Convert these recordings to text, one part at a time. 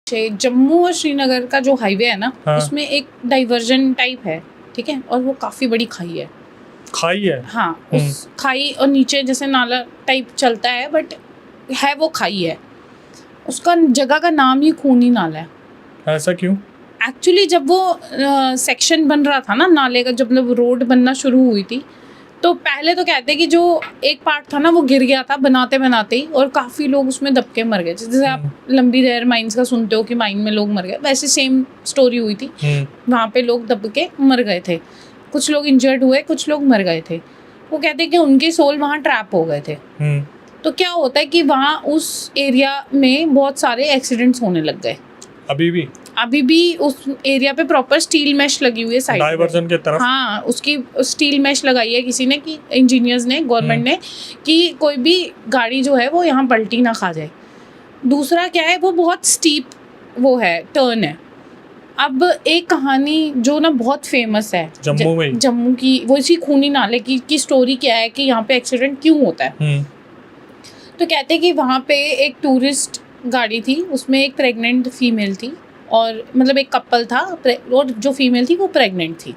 जम्मू और श्रीनगर का जो हाईवे है ना, हाँ। उसमें एक डाइवर्जन टाइप है, ठीक है, और वो काफ़ी बड़ी खाई है। खाई है? हाँ, उस खाई और नीचे जैसे नाला टाइप चलता है, बट है वो खाई है। उसका जगह का नाम ही खूनी नाला है। ऐसा क्यों? एक्चुअली जब वो सेक्शन बन रहा था ना नाले का, जब रोड बनना शुरू हुई थी, तो पहले तो कहते हैं कि जो एक पार्ट था ना वो गिर गया था बनाते बनाते ही, और काफ़ी लोग उसमें दब के मर गए। जैसे आप लंबी देर माइंस का सुनते हो कि माइन में लोग मर गए, वैसे सेम स्टोरी हुई थी। वहाँ पे लोग दब के मर गए थे, कुछ लोग इंजर्ड हुए, कुछ लोग मर गए थे। वो कहते हैं कि उनके सोल वहाँ ट्रैप हो गए थे। तो क्या होता है कि वहाँ उस एरिया में बहुत सारे एक्सीडेंट्स होने लग गए। अभी भी उस एरिया पे प्रॉपर स्टील मैश लगी हुई है साइड डाइवर्जन के तरफ। हाँ, उसकी स्टील मैश लगाई है किसी ने, कि इंजीनियर्स ने, गवर्नमेंट ने, कि कोई भी गाड़ी जो है वो यहाँ पलटी ना खा जाए। दूसरा क्या है, वो बहुत स्टीप वो है, टर्न है। अब एक कहानी जो ना बहुत फेमस है जम्मू की, वो इसी खूनी नाले की स्टोरी क्या है कि यहाँ पे एक्सीडेंट क्यों होता है। तो कहते हैं कि वहाँ पे एक टूरिस्ट गाड़ी थी, उसमें एक प्रेग्नेंट फीमेल थी, और मतलब एक कपल था, और जो फीमेल थी वो प्रेग्नेंट थी।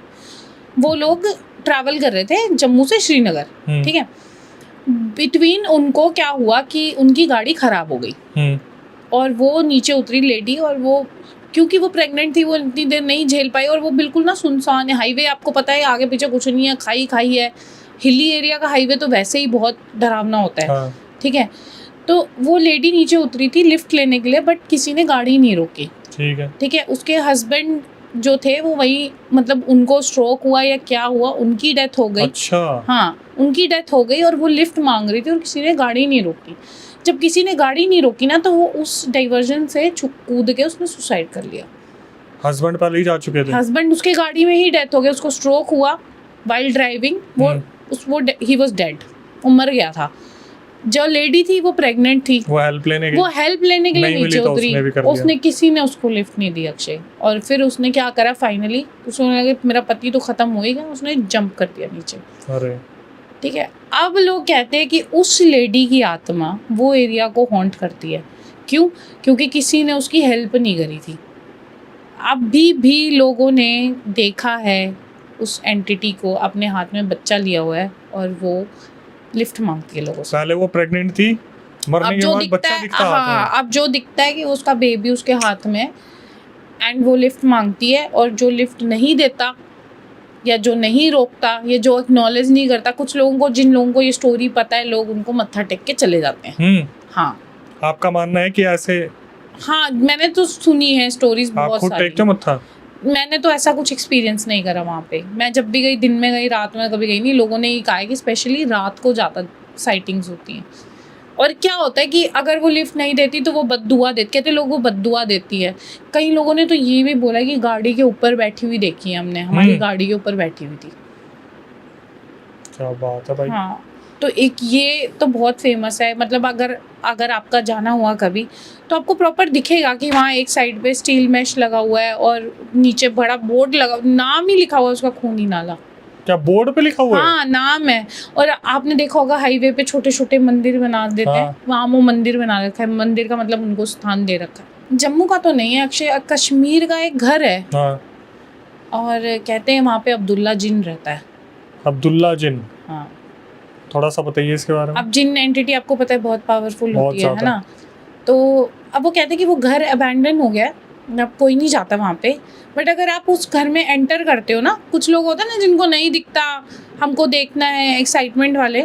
वो लोग ट्रैवल कर रहे थे जम्मू से श्रीनगर, ठीक है। बिटवीन उनको क्या हुआ कि उनकी गाड़ी खराब हो गई, और वो नीचे उतरी लेडी, और वो क्योंकि वो प्रेग्नेंट थी, वो इतनी देर नहीं झेल पाई, और वो बिल्कुल ना सुनसान है हाईवे, आपको पता है आगे पीछे कुछ नहीं है, खाई है। हिली एरिया का हाईवे तो वैसे ही बहुत डरावना होता है। हाँ। ठीक है, तो वो लेडी नीचे उतरी थी लिफ्ट लेने के लिए, बट किसी ने गाड़ी नहीं रोकी। ठीक है, उसके हस्बैंड जो थे वो वही, मतलब उनको स्ट्रोक हुआ या क्या हुआ, उनकी डेथ हो गई। अच्छा। हाँ, उनकी डेथ हो गई, और वो लिफ्ट मांग रही थी, और किसी ने गाड़ी नहीं रोकी। जब किसी ने गाड़ी नहीं रोकी ना, तो वो उस डाइवर्जन से कूद के उसने सुसाइड कर लिया। हस्बैंड पहले ही जा चुके थे? हस्बैंड उसके गाड़ी में ही डेथ हो गई, उसको स्ट्रोक हुआ वाइल ड्राइविंग, वो ही वाज डेड, वो मर गया था। जो लेडी थी वो प्रेग्नेंट थी, वो हेल्प लेने के लिए नीचे उतरी, उसने किसी ने उसको लिफ्ट नहीं दी अक्षय। और फिर उसने क्या करा, फाइनली उसने लगा मेरा पति तो खत्म हो ही गया, उसने जंप कर दिया नीचे। अरे ठीक है, अब लोग कहते हैं कि उस लेडी की आत्मा वो एरिया को हॉन्ट करती है। क्यों? क्योंकि किसी ने उसकी हेल्प नहीं करी थी। अभी भी लोगों ने देखा है उस एंटिटी को, अपने हाथ में बच्चा लिया हुआ है, और वो लिफ्ट मांगती है लोगों से। पहले वो प्रेग्नेंट थी, मरने के बाद बच्चा दिखता है। हाँ, अब जो दिखता है कि उसका बेबी उसके हाथ में, एंड वो लिफ्ट मांगती है, और जो लिफ्ट नहीं देता या जो नहीं रोकता या जो एक्नॉलेज नहीं करता, कुछ लोगों को, जिन लोगों को ये स्टोरी पता है, लोग उनको मत्था टेक के चले जाते हैं। हाँ, आपका मानना है कि ऐसे? हाँ, मैंने तो सुनी है स्टोरीज बहुत सारी। आप खुद टेकते मत्था? मैंने तो ऐसा कुछ एक्सपीरियंस नहीं करा वहाँ पे। मैं जब भी गई, दिन में गई, रात में कभी गई नहीं। लोगों ने ये कहा है कि स्पेशली रात को ज़्यादा साइटिंग्स होती हैं। और क्या होता है कि अगर वो लिफ्ट नहीं देती तो वो बद्दुआ देती, कहते लोग वो बद्दुआ देती है। कई लोगों ने तो ये भी बोला कि गाड़ी के ऊपर बैठी हुई देखी है हमने, हमारी गाड़ी के ऊपर बैठी हुई थी। क्या बात है भाई। हाँ, तो एक ये तो बहुत फेमस है। मतलब अगर आपका जाना हुआ कभी, तो आपको प्रॉपर दिखेगा कि वहाँ एक साइड पे स्टील मैश लगा हुआ है, और नीचे बड़ा बोर्ड लगा, नाम ही लिखा हुआ है उसका, खूनी नाला। क्या बोर्ड पे लिखा हुआ है? हाँ, नाम है। और आपने देखा होगा हाईवे पे छोटे छोटे मंदिर बना देते हैं, वहाँ वो मंदिर बना रखा है। मंदिर का मतलब उनको स्थान दे रखा है। जम्मू का तो नहीं है अक्षय, कश्मीर का एक घर है। और कहते हैं वहाँ पे अब्दुल्ला जिन रहता है। अब्दुल्ला जिन? हाँ, थोड़ा सा बताइए इसके बारे में। अब जिन एंटिटी आपको पता है बहुत पावरफुल होती है ना। तो अब वो कहते हैं कि वो घर अबैंडन हो गया, अब कोई नहीं जाता वहाँ पे। बट अगर आप उस घर में एंटर करते हो ना, कुछ लोग होते हैं ना जिनको नहीं दिखता, हमको देखना है, एक्साइटमेंट वाले,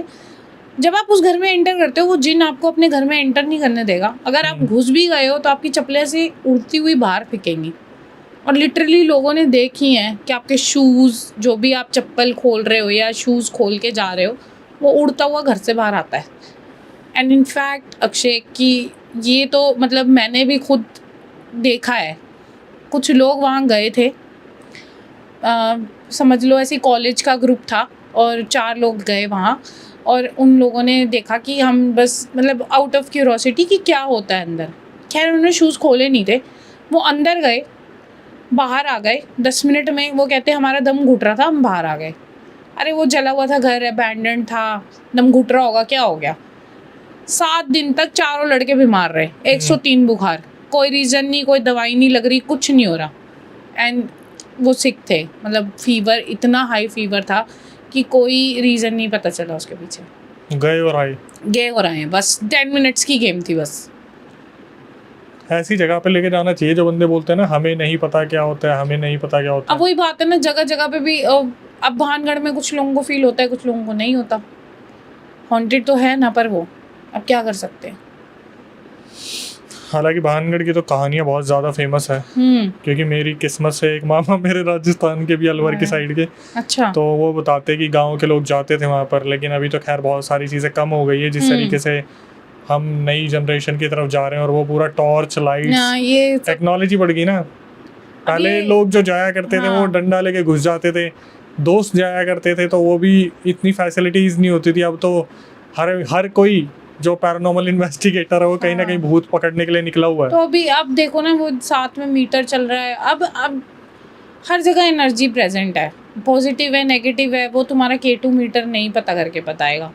जब आप उस घर में एंटर करते हो, वो जिन आपको अपने घर में एंटर नहीं करने देगा। अगर आप घुस भी गए हो तो आपकी चप्पलें से उड़ती हुई बाहर फेंकेंगी। और लिटरली लोगों ने देखी हैं कि आपके शूज़, जो भी आप चप्पल खोल रहे हो या शूज़ खोल के जा रहे हो, वो उड़ता हुआ घर से बाहर आता है। एंड इनफैक्ट अक्षय की ये तो मतलब मैंने भी खुद देखा है। कुछ लोग वहाँ गए थे, समझ लो ऐसे कॉलेज का ग्रुप था, और 4 लोग गए वहाँ, और उन लोगों ने देखा कि हम बस मतलब आउट ऑफ क्यूरोसिटी कि क्या होता है अंदर। खैर उन्होंने शूज़ खोले नहीं थे, वो अंदर गए, बाहर आ गए 10 मिनट में। वो कहते हमारा दम घुट रहा था, हम बाहर आ गए। अरे वो जला हुआ था घर, अबैंडन था, दम घुट रहा होगा, क्या हो गया? 7 दिन तक चारों लड़के बीमार रहे, 103 बुखार, कोई रीज़न नहीं, कोई दवाई नहीं लग रही, कुछ नहीं हो रहा। एंड वो सिक थे, मतलब फीवर, इतना हाई फीवर था कि कोई रीज़न नहीं पता चला उसके पीछे। गए और आए, बस 10 मिनट्स की गेम थी बस। ऐसी जगह पे लेके जाना चाहिए जो बंदे बोलते हैं ना हमें नहीं पता क्या होता है, हमें नहीं पता क्या होता है। अब वही बात है ना, जगह जगह पे भी अब भानगढ़ में कुछ लोगों को फील होता है, कुछ लोगों को नहीं होता। हॉन्टेड तो है ना, पर वो अब क्या कर सकते हैं। हालांकि भानगढ़ की तो कहानियां बहुत ज़्यादा फेमस है, क्योंकि मेरी किस्मत से एक मामा मेरे राजस्थान के भी अलवर की साइड के, अच्छा, तो वो बताते कि गांव के लोग जाते थे वहाँ पर। लेकिन अभी तो खैर बहुत सारी चीज़ें कम हो गई है, जिस तरीके से हम नई जनरेशन की तरफ जा रहे हैं, और वो पूरा टॉर्च लाइट्स, ये टेक्नोलॉजी बढ़ गई ना। पहले लोग जो जाया करते थे वो डंडा लेके घुस जाते थे, दोस्त जाया करते थे, तो वो भी इतनी फैसिलिटीज नहीं होती थी। अब तो हर कोई जो पैरानॉर्मल इन्वेस्टिगेटर है वो कहीं ना कहीं भूत पकड़ने के लिए निकला हुआ है। तो अभी अब देखो ना, वो साथ में मीटर चल रहा है। अब हर जगह एनर्जी प्रेजेंट है, पॉजिटिव है, नेगेटिव है, वो तुम्हारा K2 मीटर नहीं पता करके बताएगा।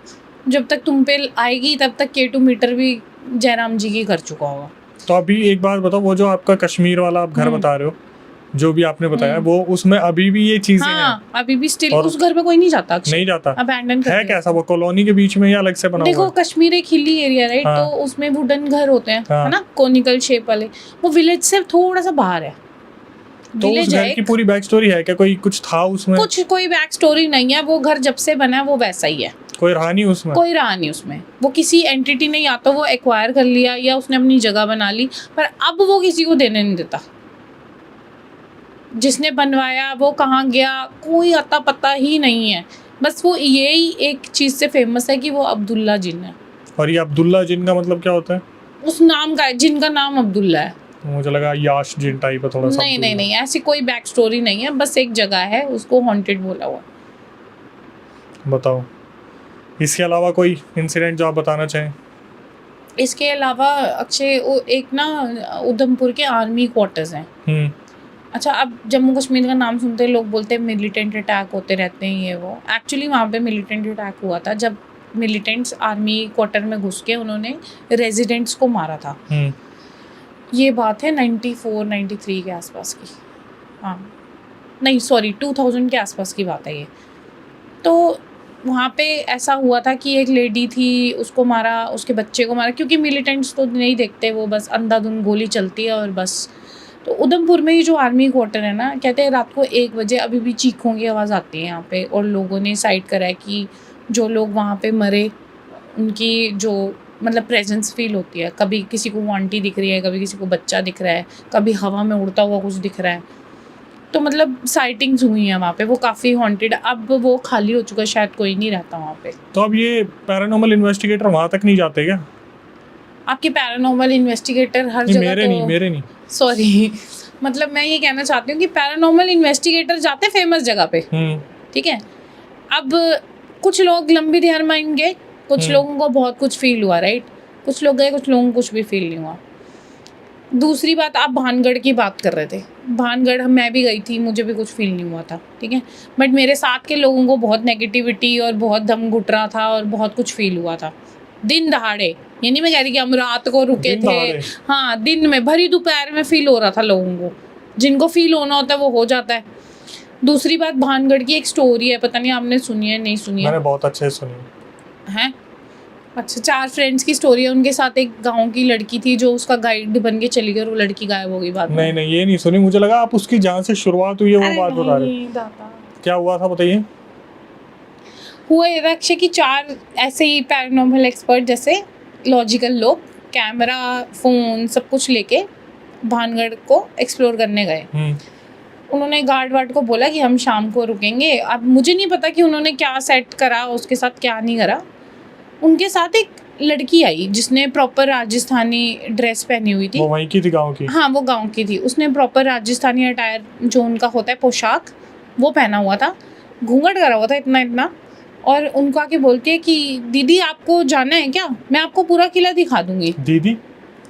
जब तक तुम पे आएगी तब तक K2 मीटर भी जयराम जी की कर चुका होगा। तो अभी एक बात बताओ, वो जो आपका कश्मीर वाला आप घर बता रहे हो, जो भी आपने बताया, वो उसमें अभी भी ये चीजें हैं? अभी भी स्टिल उस घर पे कोई नहीं जाता। नहीं जाता, अबैंडन है कैसा वो कॉलोनी के बीच में या अलग से बना हुआ है? देखो, कश्मीर एक हिली एरिया राइट, तो उसमें वुडन घर होते हैं, है ना, कोनिकल शेप वाले। वो विलेज से थोड़ा सा बाहर है। तो उस घर की पूरी बैक स्टोरी है क्या? कुछ था उसमें? कोई बैक स्टोरी नहीं है, वो घर जब से बना है वो वैसा ही है। कोई रहा नहीं उसमें? कोई रहा नहीं उसमें। वो किसी एंटिटी ने या तो वो एक्वायर कर लिया या उसने अपनी जगह बना ली, पर अब वो किसी को देने नहीं देता। जिसने बनवाया वो कहाँ गया, कोई अता पता ही नहीं है। बस वो यही एक चीज से फेमस है कि वो अब्दुल्ला जिन है। और ये अब्दुल्ला जिन का मतलब क्या होता है? उस नाम का, जिनका नाम अब्दुल्ला है। मुझे लगा याश जिन टाइप है थोड़ा सा। नहीं, ऐसी कोई बैक स्टोरी नहीं है, बस एक जगह है, उसको हॉन्टेड बोला हुआ। बताओ, इसके अलावा कोई इंसिडेंट जो आप बताना चाहें? इसके अलावा अक्षय, एक ना उधमपुर के आर्मी क्वार्टर्स हैं। अच्छा, अब जम्मू कश्मीर का नाम सुनते लोग बोलते हैं मिलिटेंट अटैक होते रहते हैं, ये वो। एक्चुअली वहाँ पे मिलिटेंट अटैक हुआ था जब मिलिटेंट्स आर्मी क्वार्टर में घुस के उन्होंने रेजिडेंट्स को मारा था। ये बात है 94-93 के आसपास की। हाँ नहीं, सॉरी, 2000 के आसपास की बात है ये। तो वहाँ पे ऐसा हुआ था कि एक लेडी थी, उसको मारा, उसके बच्चे को मारा, क्योंकि मिलिटेंट्स तो नहीं देखते, वो बस अंधाधुंध गोली चलती है और बस। तो उधमपुर में ही जो आर्मी क्वार्टर है ना, कहते हैं रात को 1 बजे अभी भी चीखों की आवाज़ आती है यहाँ पे, और लोगों ने साइट करा है कि जो लोग वहाँ पे मरे उनकी जो मतलब प्रेजेंस फील होती है। कभी किसी को आंटी दिख रही है, कभी किसी को बच्चा दिख रहा है, कभी हवा में उड़ता हुआ कुछ दिख रहा है। तो मतलब साइटिंग्स हुई हैं वहाँ पे, वो काफ़ी हॉन्टेड। अब वो खाली हो चुका है, शायद कोई नहीं रहता वहाँ पे। तो अब ये पैरानॉर्मल इन्वेस्टिगेटर वहाँ तक नहीं जाते क्या? आपके पैरानॉर्मल इन्वेस्टिगेटर हर जगह मेरे नहीं सॉरी, मतलब मैं ये कहना चाहती हूँ कि पैरानॉर्मल इन्वेस्टिगेटर जाते फेमस जगह पे, ठीक है। अब कुछ लोग लंबी देर मांगेंगे, कुछ लोगों को बहुत कुछ फील हुआ, राइट। कुछ लोग गए, कुछ लोगों को कुछ भी फील नहीं हुआ। दूसरी बात, आप भानगढ़ की बात कर रहे थे। भानगढ़ मैं भी गई थी, मुझे भी कुछ फील नहीं हुआ था, ठीक है। बट मेरे साथ के लोगों को बहुत नेगेटिविटी और बहुत दम घुट रहा था और बहुत कुछ फील हुआ था दिन दहाड़े। ये नहीं मैं कह रही कि हम रात को रुके थे, हाँ, दिन में भरी दोपहर में फील हो रहा था लोगों को। जिनको फील होना होता है वो हो जाता है। दूसरी बात, भानगढ़ की एक स्टोरी है, पता नहीं आपने सुनी है नहीं सुनी है? मैंने बहुत अच्छे सुनी है। अच्छा, 4 फ्रेंड्स की स्टोरी है। उनके साथ एक गांव की लड़की थी जो उसका गाइड बन के चली गई और वो लड़की गायब हो गई बाद में। नहीं, ये नहीं सुनी। मुझे लगा आप उसकी जहाँ से शुरुआत हुई है वो बात बता रहे। क्या हुआ था बताइए? हुआ ये था अक्षय कि 4 ऐसे ही पैरानॉर्मल एक्सपर्ट जैसे लॉजिकल लोग कैमरा, फोन, सब कुछ लेके भानगढ़ को एक्सप्लोर करने गए। उन्होंने गार्ड वार्ड को बोला कि हम शाम को रुकेंगे। अब मुझे नहीं पता कि उन्होंने क्या सेट करा, उसके साथ क्या नहीं करा। उनके साथ एक लड़की आई जिसने प्रॉपर राजस्थानी ड्रेस पहनी हुई थी। वो वहीं की थी, गांव की? हाँ, वो गांव की थी। उसने प्रॉपर राजस्थानी अटायर जो उनका होता है, पोशाक, वो पहना हुआ था, घूंघट करा हुआ था इतना। और उनको आके बोलती है कि दीदी आपको जाना है क्या? मैं आपको पूरा किला दिखा दूंगी। दीदी?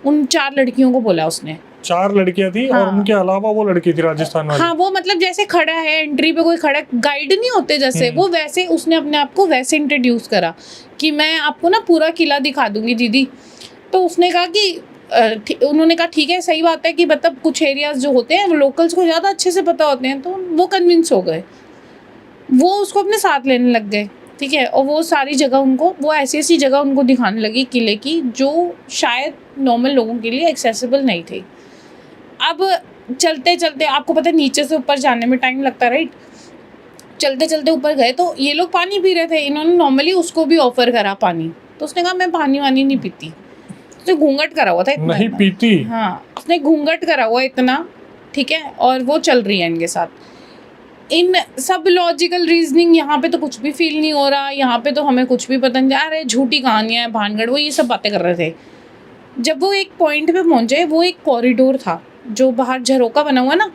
उन 4 लड़कियों को बोला उसने। 4 लड़कियां थी और हाँ। उनके अलावा वो लड़की थी राजस्थान वाली। हाँ, वो मतलब जैसे खड़ा है एंट्री पे, कोई खड़ा गाइड नहीं होते जैसे, वो वैसे उसने अपने आप को वैसे इंट्रोड्यूस करा कि मैं आपको ना पूरा किला दिखा दूंगी दीदी। तो उसने कहा कि उन्होंने कहा ठीक है, सही बात है कि मतलब कुछ एरियाज जो होते हैं वो लोकल्स को ज़्यादा अच्छे से पता होते हैं, तो वो कन्विंस हो गए, वो उसको अपने साथ लेने लग गए। ठीक है, और वो सारी जगह उनको, वो ऐसी ऐसी जगह उनको दिखाने लगी किले की जो शायद नॉर्मल लोगों के लिए एक्सेसिबल नहीं थी। अब चलते चलते, आपको पता है नीचे से ऊपर जाने में टाइम लगता है, राइट। चलते चलते ऊपर गए तो ये लोग पानी पी रहे थे, इन्होंने नॉर्मली उसको भी ऑफर करा पानी, तो उसने कहा मैं पानी वानी नहीं पीती। उसने घूंघट करा हुआ था इतना, नहीं पीती। हाँ, उसने घूंघट करा हुआ इतना, ठीक है, और वो चल रही है इनके साथ। इन सब लॉजिकल रीजनिंग यहाँ पे तो कुछ भी फील नहीं हो रहा, यहाँ पे तो हमें कुछ भी पता नहीं, अरे झूठी कहानियाँ हैं, भानगढ़, वो ये सब बातें कर रहे थे। जब वो एक पॉइंट पे पहुंचे, वो एक कॉरिडोर था जो बाहर झरोका बना हुआ ना,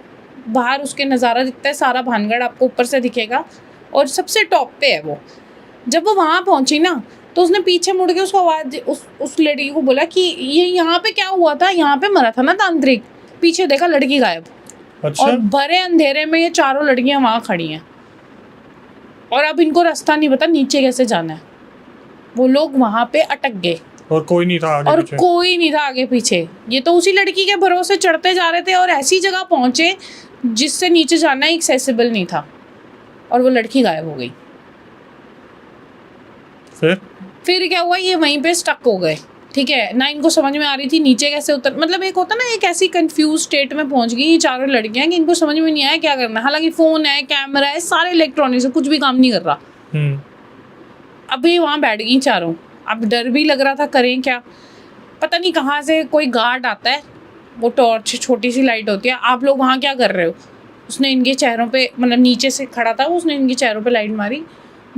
बाहर उसके नज़ारा दिखता है, सारा भानगढ़ आपको ऊपर से दिखेगा और सबसे टॉप पे है वो। जब वो वहाँ पहुंची ना, तो उसने पीछे मुड़ के उसको आवाज़, उस लड़की को बोला कि ये यहाँ पे क्या हुआ था, यहाँ पे मरा था ना तांत्रिक। पीछे देखा, लड़की गायब। अच्छा। और भरे अंधेरे में ये चारों लड़कियां वहाँ खड़ी हैं और अब इनको रास्ता नहीं पता नीचे कैसे जाना है। वो लोग वहाँ पे अटक गए और कोई नहीं था आगे और पीछे। कोई नहीं था आगे पीछे। ये तो उसी लड़की के भरोसे चढ़ते जा रहे थे और ऐसी जगह पहुंचे जिससे नीचे जाना एक्सेसिबल नहीं था, और वो लड़की गायब हो गई। फिर क्या हुआ, ये वहीं पे स्टक हो गए। ठीक है ना, इनको समझ में आ रही थी नीचे कैसे उतर, मतलब एक होता ना, एक ऐसी कंफ्यूज स्टेट में पहुंच गई ये चारों लड़कियां कि इनको समझ में नहीं आया क्या करना। हालांकि फोन है, कैमरा है, सारे इलेक्ट्रॉनिक्स है, कुछ भी काम नहीं कर रहा। अब ये वहाँ बैठ गई चारों। अब डर भी लग रहा था, करें क्या। पता नहीं कहाँ से कोई गार्ड आता है, वो टॉर्च, छोटी सी लाइट होती है, आप लोग वहाँ क्या कर रहे हो। उसने इनके चेहरों पे, मतलब नीचे से खड़ा था, उसने इनके चेहरों पे लाइट मारी,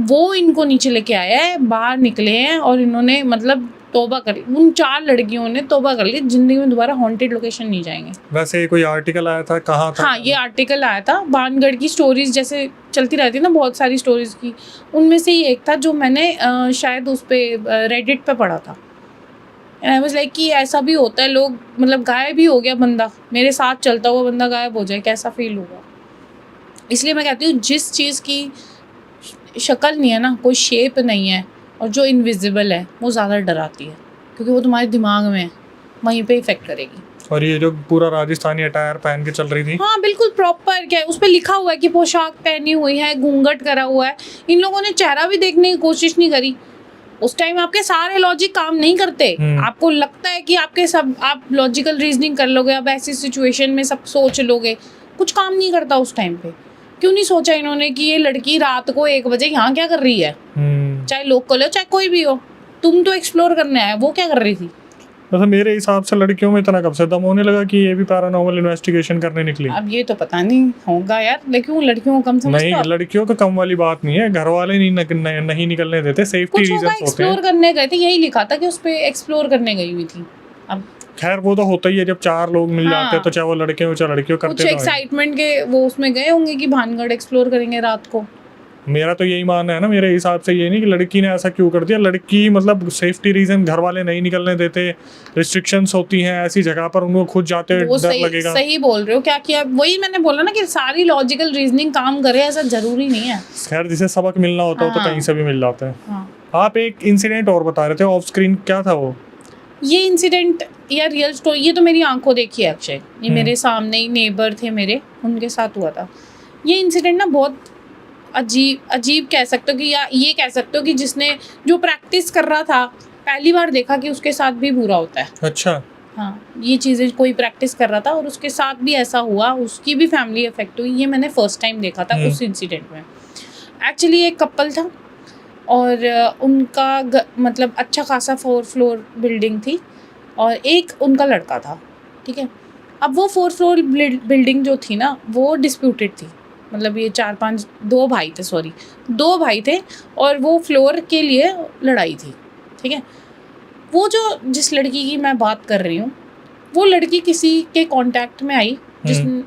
वो इनको नीचे लेके आया है, बाहर निकले हैं और इन्होंने मतलब तौबा कर ली। उन 4 लड़कियों ने तौबा कर ली, जिंदगी में दोबारा हॉन्टेड लोकेशन नहीं जाएंगे। वैसे कोई आर्टिकल आया था, कहाँ था? हाँ, ये आर्टिकल आया था, भानगढ़ की स्टोरीज जैसे चलती रहती है ना बहुत सारी स्टोरीज की, उनमें से ही एक था जो मैंने शायद उस पर रेडिट पे पढ़ा था। आई वाज लाइक कि ऐसा भी होता है, लोग मतलब गायब ही हो गया बंदा, मेरे साथ चलता हुआ बंदा गायब हो जाए, कैसा फील होगा। इसलिए मैं कहती हूँ जिस चीज़ की शक्ल नहीं है ना, कोई शेप नहीं है, और जो इनविजिबल है वो ज़्यादा डराती है, क्योंकि वो तुम्हारे दिमाग में है, वहीं पे इफेक्ट करेगी। और ये जो पूरा राजस्थानी अटायर पहन के चल रही थी, हाँ बिल्कुल प्रॉपर, क्या है उस पर लिखा हुआ है कि पोशाक पहनी हुई है, घूंघट करा हुआ है। इन लोगों ने चेहरा भी देखने की कोशिश नहीं करी। उस टाइम आपके सारे लॉजिक काम नहीं करते। आपको लगता है कि आपके सब, आप लॉजिकल रीजनिंग कर लोगे, अब ऐसी सिचुएशन में सब सोच लोगे, कुछ काम नहीं करता उस टाइम पे। क्यों नहीं सोचा इन्होंने कि ये लड़की रात को 1 बजे यहाँ क्या कर रही है, चाहे लोकल हो चाहे कोई भी हो, तुम तो एक्सप्लोर करने आए, वो क्या कर रही थी। वैसे मेरे हिसाब से लड़कियों में इतना कब से दम होने लगा कि ये भी पैरानॉर्मल इन्वेस्टिगेशन करने निकली। अब ये तो पता नहीं होगा यार, लेकिन लड़कियों को कम समझते नहीं, लड़कियों का कम वाली बात नहीं है, घर वाले नहीं निकलने देते, सेफ्टी रीजंस होते हैं। एक्सप्लोर करने गए थे, यही लिखा था कि उस पे एक्सप्लोर करने गई हुई थी। अब खैर वो तो होता ही है, जब 4 लोग मिल जाते हैं तो चाहे वो लड़के हो चाहे लड़कियों, करते कुछ एक्साइटमेंट के वो उसमें गए होंगे कि भानगढ़ एक्सप्लोर करेंगे रात को। मेरा तो यही मानना है ना, मेरे हिसाब से ये नहीं कि लड़की ने ऐसा क्यों कर दिया। लड़की मतलब सेफ्टी रीजन, घर वाले नहीं निकलने देते, रिस्ट्रिक्शंस होती हैं ऐसी जगह पर, उनको खुद जाते डर लगेगा। सही बोल रहे हो, क्या किया, वही मैंने बोला ना कि सारी लॉजिकल रीजनिंग काम करे, ऐसा जरूरी नहीं है। खैर जिसे सबक मिलना होता है तो कहीं से भी मिल जाता है। हाँ। आप एक इंसिडेंट और बता रहे थे ऑफ स्क्रीन, क्या था वो? ये इंसिडेंट या रियल स्टोरी, ये तो मेरी आंखों देखी है अक्षय, ये मेरे सामने ही नेबर थे मेरे, उनके साथ हुआ था ये इंसिडेंट ना। बहुत अजीब कह सकते हो कि, या ये कह सकते हो कि जिसने जो प्रैक्टिस कर रहा था पहली बार देखा कि उसके साथ भी बुरा होता है। अच्छा। हाँ, ये चीज़ें कोई प्रैक्टिस कर रहा था और उसके साथ भी ऐसा हुआ, उसकी भी फैमिली इफेक्ट हुई, ये मैंने फर्स्ट टाइम देखा था उस इंसिडेंट में। एक्चुअली एक कपल था और उनका मतलब अच्छा खासा 4 फ्लोर बिल्डिंग थी और एक उनका लड़का था। ठीक है, अब वो 4 फ्लोर बिल्डिंग जो थी ना वो डिस्प्यूटेड थी, मतलब ये 4-5 2 भाई थे और वो फ्लोर के लिए लड़ाई थी। ठीक है, वो जो जिस लड़की की मैं बात कर रही हूँ, वो लड़की किसी के कांटेक्ट में आई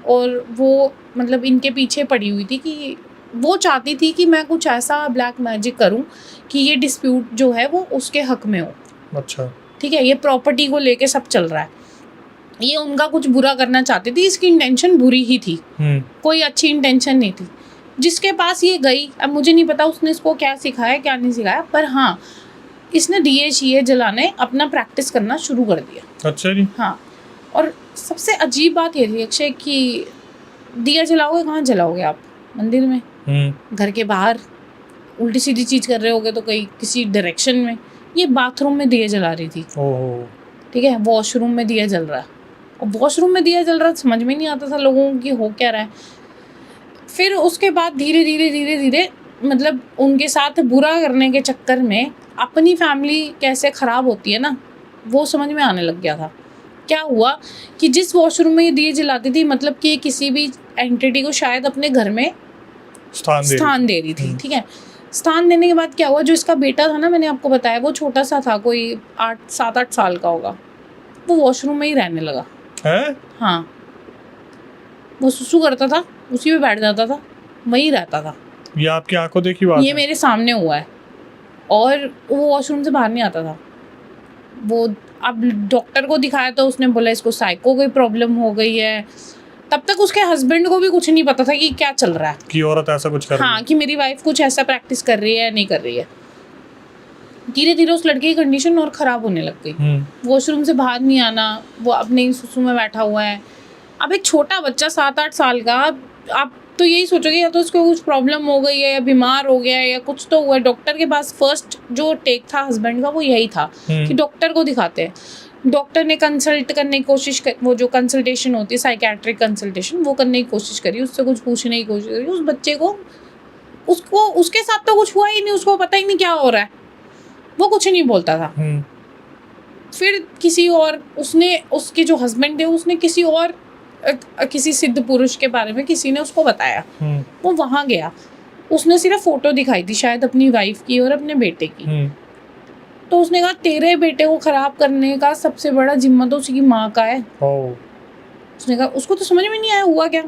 और वो मतलब इनके पीछे पड़ी हुई थी कि वो चाहती थी कि मैं कुछ ऐसा ब्लैक मैजिक करूँ कि ये डिस्प्यूट जो है वो उसके हक में हो। अच्छा। ठीक है, ये प्रॉपर्टी को लेके सब चल रहा है। ये उनका कुछ बुरा करना चाहती थी, इसकी इंटेंशन बुरी ही थी, कोई अच्छी इंटेंशन नहीं थी। जिसके पास ये गई, अब मुझे नहीं पता उसने इसको क्या सिखाया क्या नहीं सिखाया, पर हाँ इसने दिए शीए जलाने अपना प्रैक्टिस करना शुरू कर दिया। अच्छा जी। हाँ, और सबसे अजीब बात ये थी अक्षय कि दिया जलाओगे कहाँ जलाओगे आप? मंदिर में, घर के बाहर, उल्टी सीधी चीज़ कर रहे होगे तो कहीं किसी डायरेक्शन में। ये बाथरूम में दिए जला रही थी, ठीक है, वॉशरूम में दिया जल रहा है, और वॉशरूम में दिया जल रहा, समझ में नहीं आता था लोगों की हो क्या रहा है। फिर उसके बाद धीरे धीरे मतलब उनके साथ बुरा करने के चक्कर में अपनी फैमिली कैसे ख़राब होती है ना, वो समझ में आने लग गया था। क्या हुआ कि जिस वॉशरूम में ये दिए जलाती थी, मतलब कि किसी भी एंटिटी को शायद अपने घर में स्थान दे रही थी, ठीक है। स्थान देने के बाद क्या हुआ, जो इसका बेटा था ना, मैंने आपको बताया, वो छोटा सा था, कोई 7-8 साल का होगा, वो वॉशरूम में ही रहने लगा है? हाँ, वो सुसु करता था, उसी में बैठ जाता था, वहीं रहता था। ये आपकी आंखों देखी बात ये मेरे सामने हुआ है, और वो वॉशरूम से बाहर नहीं आता था। वो अब डॉक्टर को दिखाया तो उसने बोला इसको साइको की प्रॉब्लम हो गई है। तब तक उसके हस्बैंड को भी कुछ नहीं पता था कि क्या चल रहा है, कि औरत ऐसा कुछ कर रही है। हाँ, कि मेरी वाइफ कुछ ऐसा प्रैक्टिस कर रही है या नहीं कर रही है। धीरे धीरे उस लड़के की कंडीशन और ख़राब होने लग गई। वॉशरूम से बाहर नहीं आना, वो अपने ही सुसु में बैठा हुआ है। अब एक छोटा बच्चा 7-8 साल का, आप तो यही सोचोगे या तो उसको कुछ प्रॉब्लम हो गई है या बीमार हो गया है या कुछ तो हुआ है। डॉक्टर के पास फर्स्ट जो टेक था हस्बैंड का वो यही था कि डॉक्टर को दिखाते हैं। डॉक्टर ने कंसल्ट करने की कोशिश कर, वो जो कंसल्टेशन होती है साइकेट्रिक कंसल्टेशन, वो करने की कोशिश करी, उससे कुछ पूछने की कोशिश करी। उस बच्चे को, उसको उसके साथ तो कुछ हुआ ही नहीं, उसको पता ही नहीं क्या हो रहा है, वो कुछ नहीं बोलता था। फिर किसी और, उसने, उसके जो हस्बैंड थे उसने किसी और, किसी सिद्ध पुरुष के बारे में किसी ने उसको बताया। वो वहाँ गया, उसने सिर्फ फोटो दिखाई थी शायद अपनी वाइफ की और अपने बेटे की। तो उसने कहा तेरे बेटे को खराब करने का सबसे बड़ा जिम्मा तो उसकी माँ का है। उसने कहा, उसको तो समझ में नहीं आया हुआ क्या।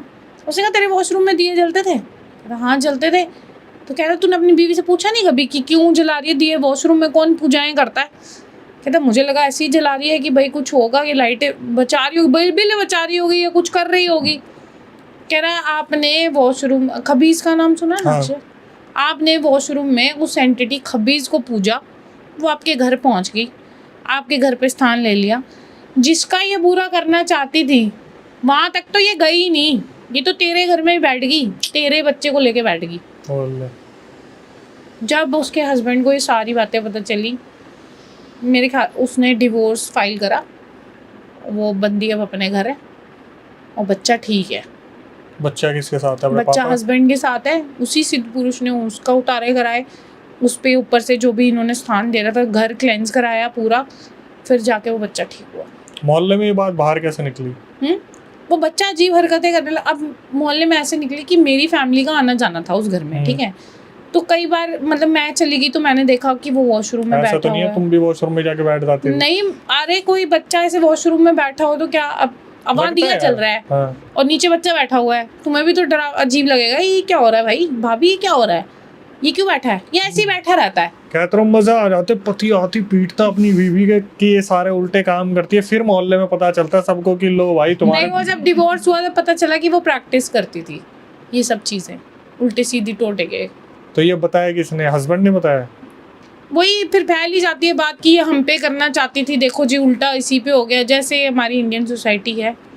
उसने कहा तेरे वॉशरूम में दिए जलते थे? हाँ जलते थे। तो कह रहा तूने अपनी बीवी से पूछा नहीं कभी कि क्यों जला रही है दिए, वॉशरूम में कौन पूजाएं करता है? कहता मुझे लगा ऐसे ही जला रही है कि भाई कुछ होगा, कि लाइटें बचा रही होगी, बिल बचा रही होगी या कुछ कर रही होगी। कह रहा है आपने वॉशरूम, खबीज का नाम सुना है? हाँ। आपने वॉशरूम में उस एंटिटी खबीज को पूजा, वो आपके घर पहुंच गई, आपके घर पे स्थान ले लिया। जिसका ये बुरा करना चाहती थी वहां तक तो ये गई नहीं, ये तो तेरे घर में ही बैठ गई, तेरे बच्चे को लेके बैठ गई। जब उसके हस्बैंड को ये सारी बातें पता चली, मेरे ख्याल उसने डिवोर्स फाइल करा, वो बंदी अब अपने घर है और बच्चा ठीक है। बच्चा किसके साथ है? बच्चा हस्बैंड के साथ है, उसी सिद्ध पुरुष ने उसका उतारे कराए, उस पे ऊपर से जो भी इन्होंने स्थान दे रहा था, घर क्लेंस कराया पूरा, फिर जाके वो बच्चा ठीक हुआ। मोहल्ले में ये बात बाहर कैसे निकली? वो बच्चा अजीब हरकतें करने लगा। अब मोहल्ले में ऐसे निकली कि मेरी फैमिली का आना जाना था उस घर में, ठीक है, तो कई बार मतलब मैं चली गई तो मैंने देखा कि वो वॉशरूम में बैठा हुआ है। तुम भी वॉशरूम में जाके बैठ जाते? नहीं, अरे कोई बच्चा ऐसे वॉशरूम में बैठा हो तो क्या, अब वहाँ दिया चल रहा है और नीचे बच्चा बैठा हुआ है, तुम्हें भी तो डरा अजीब लगेगा, ये क्या हो रहा है भाई, भाभी ये क्या हो रहा है, ये क्यों बैठा है, ये ऐसे ही बैठा रहता है। कहता हूँ मजा आ जाते, पति आती पीटता अपनी बीवी के कि ये सारे उल्टे काम करती है, फिर मोहल्ले में पता चलता है सबको कि लो भाई तुम्हारे। नहीं, वो जब डिवोर्स हुआ तो पता चला कि वो प्रैक्टिस करती थी ये सब चीजें, उल्टे सीधी टोटे के। तो ये बताया किसने? हस्बैंड ने बताया? वही फिर फैल ही जाती है बात कि ये हम पे करना चाहती थी, देखो जी उल्टा इसी पे हो गया। जैसे हमारी इंडियन सोसाइटी है,